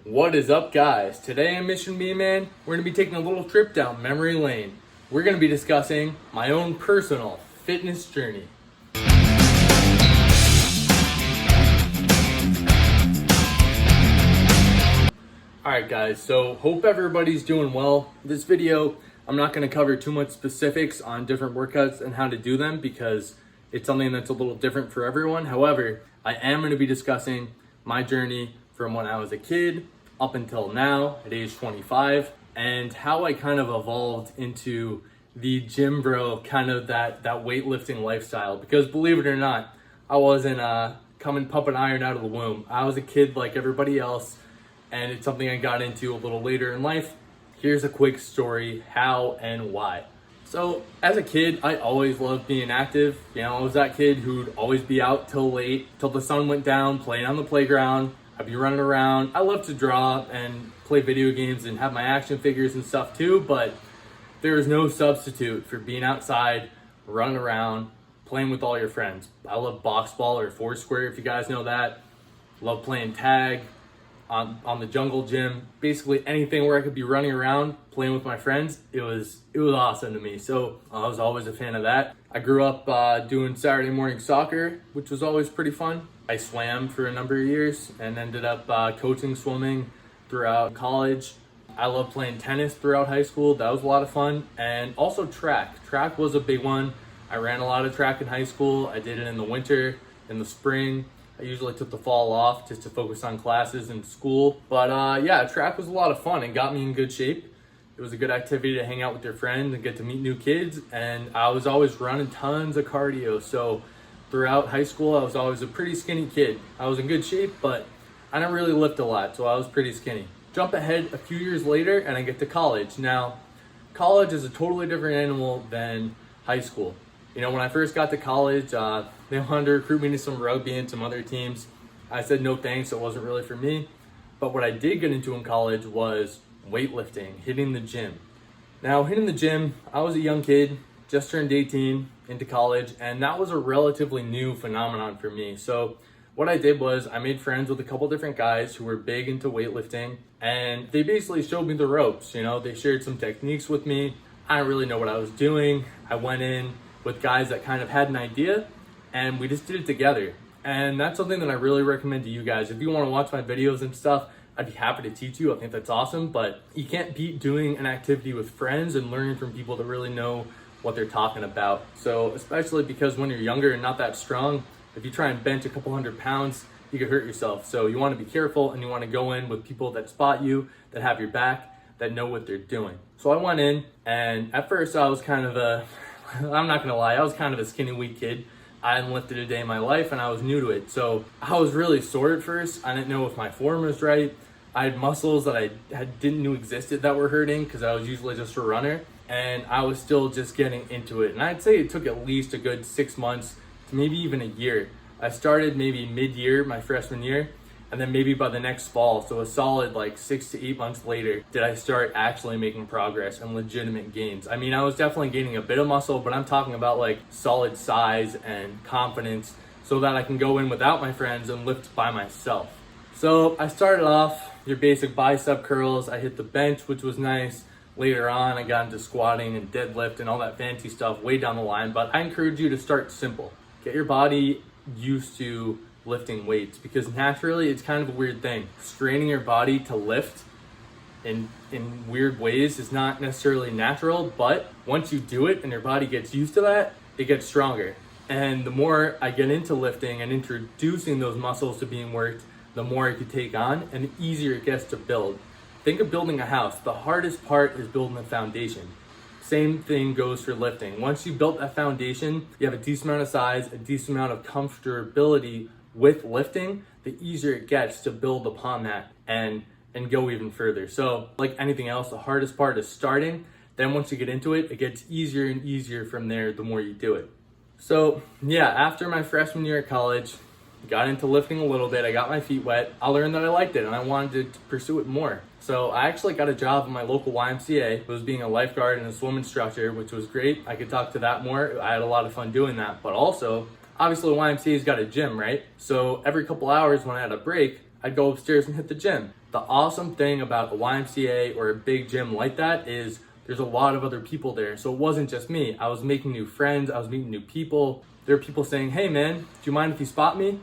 What is up, guys? Today on Mission B Man, we're going to be taking a little trip down memory lane. We're going to be discussing my own personal fitness journey. Alright guys, so hope everybody's doing well. This video, I'm not going to cover too much specifics on different workouts and how to do them because it's something that's a little different for everyone. However, I am going to be discussing my journey from when I was a kid up until now at age 25 and how I kind of evolved into the gym bro, kind of that weightlifting lifestyle. Because believe it or not, I wasn't coming pumping iron out of the womb. I was a kid like everybody else, and it's something I got into a little later in life. Here's a quick story, how and why. So as a kid, I always loved being active. You know, I was that kid who'd always be out till late, till the sun went down, playing on the playground. I'd be running around. I love to draw and play video games and have my action figures and stuff too, but there is no substitute for being outside, running around, playing with all your friends. I love box ball or Foursquare, if you guys know that. Love playing tag on the jungle gym. Basically anything where I could be running around, playing with my friends, it was awesome to me. So I was always a fan of that. I grew up doing Saturday morning soccer, which was always pretty fun. I swam for a number of years and ended up coaching swimming throughout college. I loved playing tennis throughout high school. That was a lot of fun. And also track. Track was a big one. I ran a lot of track in high school. I did it in the winter, in the spring. I usually took the fall off just to focus on classes and school. But yeah, track was a lot of fun and got me in good shape. It was a good activity to hang out with your friends and get to meet new kids. And I was always running tons of cardio. So throughout high school, I was always a pretty skinny kid. I was in good shape, but I didn't really lift a lot, so I was pretty skinny. Jump ahead a few years later and I get to college. Now, college is a totally different animal than high school. You know, when I first got to college, they wanted to recruit me to some rugby and some other teams. I said no thanks, it wasn't really for me. But what I did get into in college was weightlifting, hitting the gym. Now, hitting the gym, I was a young kid, just turned 18, into college, and that was a relatively new phenomenon for me. So what I did was I made friends with a couple different guys who were big into weightlifting, and they basically showed me the ropes. You know, they shared some techniques with me. I didn't really know what I was doing. I went in with guys that kind of had an idea, and we just did it together. And that's something that I really recommend to you guys. If you want to watch my videos and stuff, I'd be happy to teach you. I think that's awesome, but you can't beat doing an activity with friends and learning from people that really know what they're talking about. So especially because when you're younger and not that strong, if you try and bench a couple 100 pounds, you could hurt yourself. So you want to be careful and you want to go in with people that spot you, that have your back, that know what they're doing. So I went in, and at first I was kind of I'm not gonna lie, I was kind of a skinny, weak kid. I hadn't lifted a day in my life and I was new to it. So I was really sore at first. I didn't know if my form was right. I had muscles that I didn't know existed that were hurting because I was usually just a runner. And I was still just getting into it. And I'd say it took at least a good 6 months to maybe even a year. I started maybe mid-year, my freshman year, and then maybe by the next fall, so a solid like 6 to 8 months later, did I start actually making progress and legitimate gains. I mean, I was definitely gaining a bit of muscle, but I'm talking about like solid size and confidence so that I can go in without my friends and lift by myself. So I started off your basic bicep curls. I hit the bench, which was nice. Later on, I got into squatting and deadlift and all that fancy stuff way down the line, but I encourage you to start simple. Get your body used to lifting weights, because naturally it's kind of a weird thing. Straining your body to lift in weird ways is not necessarily natural, but once you do it and your body gets used to that, it gets stronger. And the more I get into lifting and introducing those muscles to being worked, the more I could take on and the easier it gets to build. Think of building a house. The hardest part is building the foundation. Same thing goes for lifting. Once you built that foundation, you have a decent amount of size, a decent amount of comfortability with lifting, the easier it gets to build upon that and go even further. So like anything else, the hardest part is starting. Then once you get into it, it gets easier and easier from there the more you do it. So yeah, after my freshman year at college, got into lifting a little bit. I got my feet wet. I learned that I liked it and I wanted to pursue it more. So I actually got a job in my local YMCA. It was being a lifeguard and a swim instructor, which was great. I could talk to that more. I had a lot of fun doing that. But also, obviously the YMCA's got a gym, right? So every couple hours when I had a break, I'd go upstairs and hit the gym. The awesome thing about a YMCA or a big gym like that is there's a lot of other people there. So it wasn't just me. I was making new friends. I was meeting new people. There are people saying, hey man, do you mind if you spot me?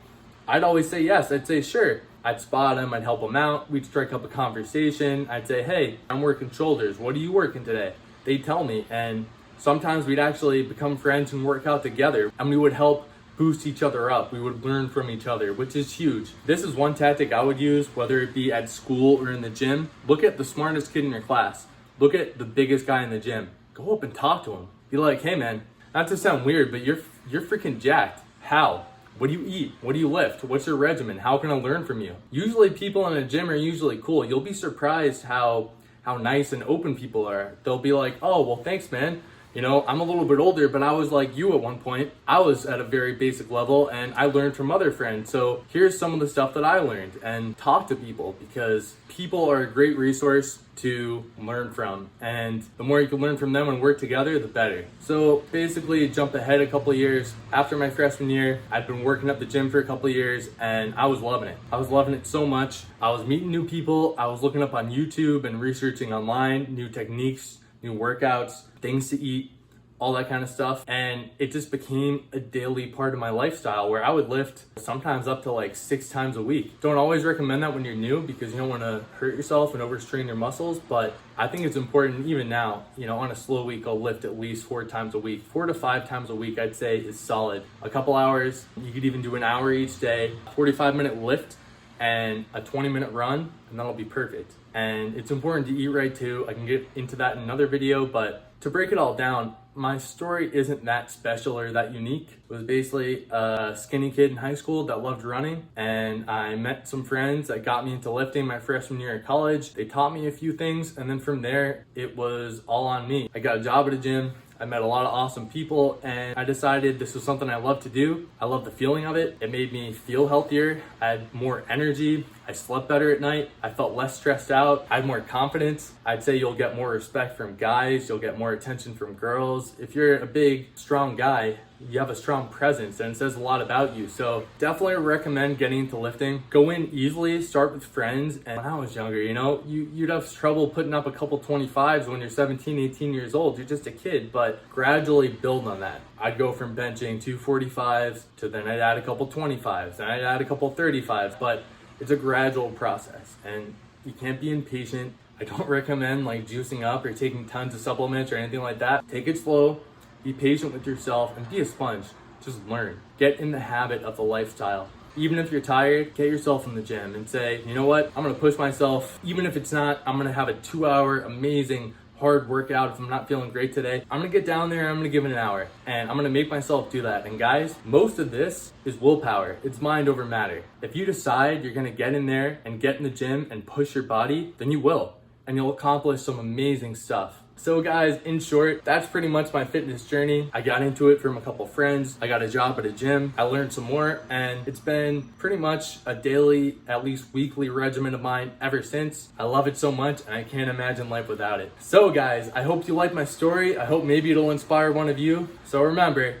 I'd always say yes. I'd say sure. I'd spot him. I'd help him out. We'd strike up a conversation. I'd say, hey, I'm working shoulders. What are you working today? They'd tell me. And sometimes we'd actually become friends and work out together. And we would help boost each other up. We would learn from each other, which is huge. This is one tactic I would use, whether it be at school or in the gym. Look at the smartest kid in your class. Look at the biggest guy in the gym. Go up and talk to him. Be like, hey man, not to sound weird, but you're freaking jacked. How? What do you eat? What do you lift? What's your regimen? How can I learn from you? Usually people in a gym are usually cool. You'll be surprised how nice and open people are. They'll be like, oh, well, thanks, man. You know, I'm a little bit older, but I was like you at one point. I was at a very basic level and I learned from other friends. So here's some of the stuff that I learned, and talk to people, because people are a great resource to learn from. And the more you can learn from them and work together, the better. So basically jump ahead a couple of years. After my freshman year, I'd been working at the gym for a couple of years and I was loving it. I was loving it so much. I was meeting new people. I was looking up on YouTube and researching online, new techniques, new workouts, things to eat, all that kind of stuff. And it just became a daily part of my lifestyle where I would lift sometimes up to like 6 times a week. Don't always recommend that when you're new because you don't want to hurt yourself and overstrain your muscles, but I think it's important even now. You know, on a slow week, I'll lift at least 4 times a week. 4 to 5 times a week, I'd say, is solid. A couple hours, you could even do an hour each day, 45-minute lift and a 20-minute run, and that'll be perfect. And it's important to eat right too. I can get into that in another video, but to break it all down, my story isn't that special or that unique. It was basically a skinny kid in high school that loved running, and I met some friends that got me into lifting my freshman year in college. They taught me a few things, and then from there, it was all on me. I got a job at a gym. I met a lot of awesome people, and I decided this was something I love to do. I love the feeling of it. It made me feel healthier. I had more energy. I slept better at night. I felt less stressed out. I had more confidence. I'd say you'll get more respect from guys. You'll get more attention from girls. If you're a big, strong guy, you have a strong presence, and it says a lot about you. So definitely recommend getting into lifting. Go in easily, start with friends. And when I was younger, you know, you'd have trouble putting up a couple 25s when you're 17, 18 years old. You're just a kid, but gradually build on that. I'd go from benching 245s to then I'd add a couple 25s, and I'd add a couple 35s, but it's a gradual process and you can't be impatient. I don't recommend like juicing up or taking tons of supplements or anything like that. Take it slow. Be patient with yourself and be a sponge. Just learn. Get in the habit of the lifestyle. Even if you're tired, get yourself in the gym and say, you know what? I'm gonna push myself. Even if it's not, I'm gonna have a 2-hour amazing hard workout. If I'm not feeling great today, I'm gonna get down there, I'm gonna give it an hour, and I'm gonna make myself do that. And guys, most of this is willpower. It's mind over matter. If you decide you're gonna get in there and get in the gym and push your body, then you will, and you'll accomplish some amazing stuff. So guys, in short, that's pretty much my fitness journey. I got into it from a couple friends. I got a job at a gym. I learned some more, and it's been pretty much a daily, at least weekly regimen of mine ever since. I love it so much, and I can't imagine life without it. So guys, I hope you like my story. I hope maybe it'll inspire one of you. So remember,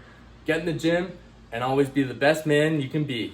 get in the gym and always be the best man you can be.